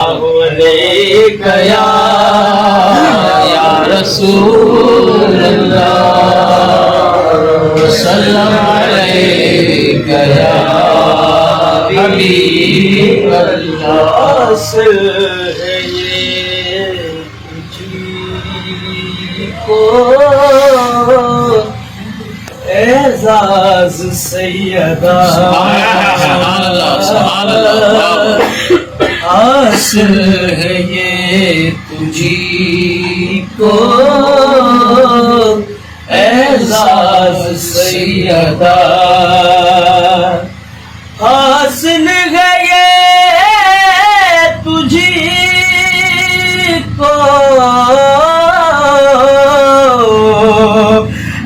علیک یا رسول اللہ صلی علیک یا حبیب اللہ حاصل ہے یہ تجھی کو اعزاز سیدہ حاصل ہے یہ تجھی کو اعزاز سیدہ حاصل ہے یہ تجھی کو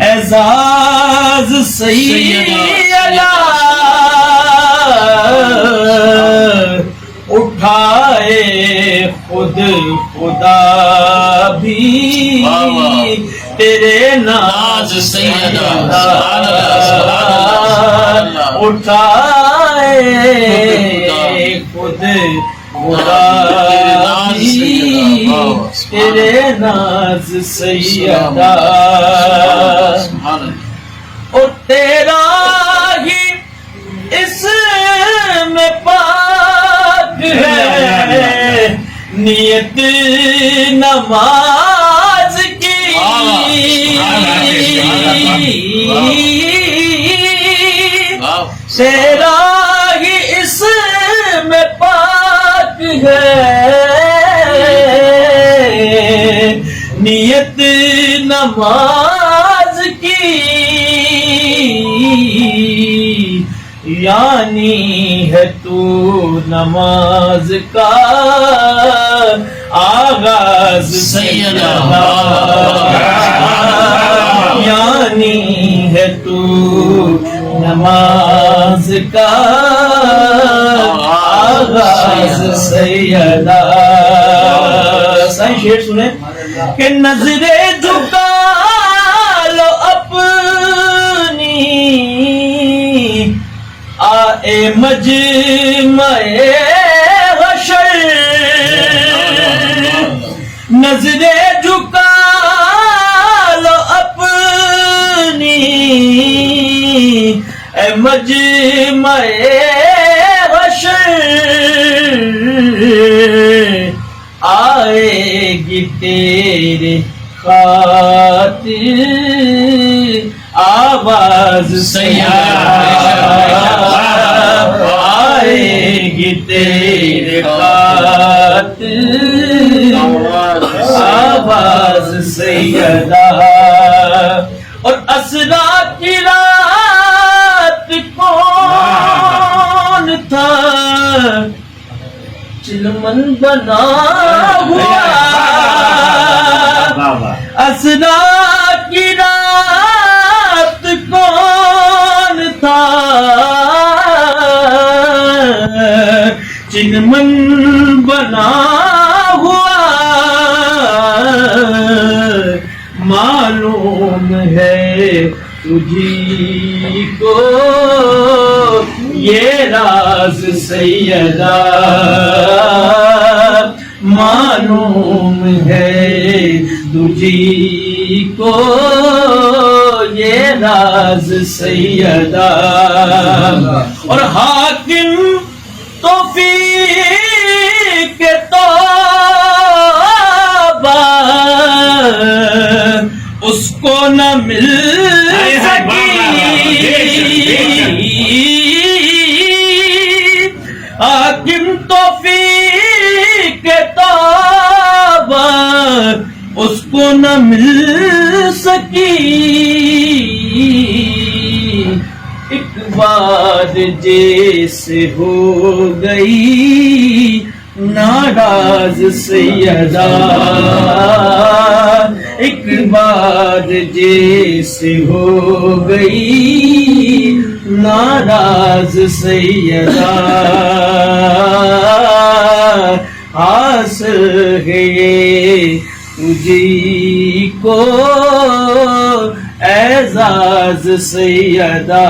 اعزاز سیدہ اٹھائے خود خدا بھی تیرے ناز سیدہ اٹھائے خود خدا بھی تیرے ناز سیدہ اور تیرا ہی اس میں پاک ہے نیت نماز کی تیرا ہی اس میں پاک ہے نیت نماز کی یعنی ہے تو نماز کا آغاز سیدہ یعنی ہے تو نماز کا آغاز سیدہ صحیح شعر سنیں کہ نظریں جھکا لو اپنی آئے مجمع حشر نظریں جھکا لو اپنی اے مجمع حشر آئے گی تیرے خاطر آواز سیدہ آئے گی تیرے خاطر آواز سیدہ اور اسرا کی رات کون تھا چلمن بنا ہوا اسرا کی رات کون تھا چلمن بنا ہوا معلوم ہے تجھی کو یہ راز سیدہ معلوم ہے تجھی کو یہ راز سیدہ اور حاکم توفیق توبہ اس کو نہ مل سکی حاکم توفیق توبہ اس کو نہ مل سکی ایک بار جیسے ہو گئی ناراض سیدہ ایک بار جیسے ہو گئی ناراض سیدہ حاصل ہے تجھی کو اعزاز سیدہ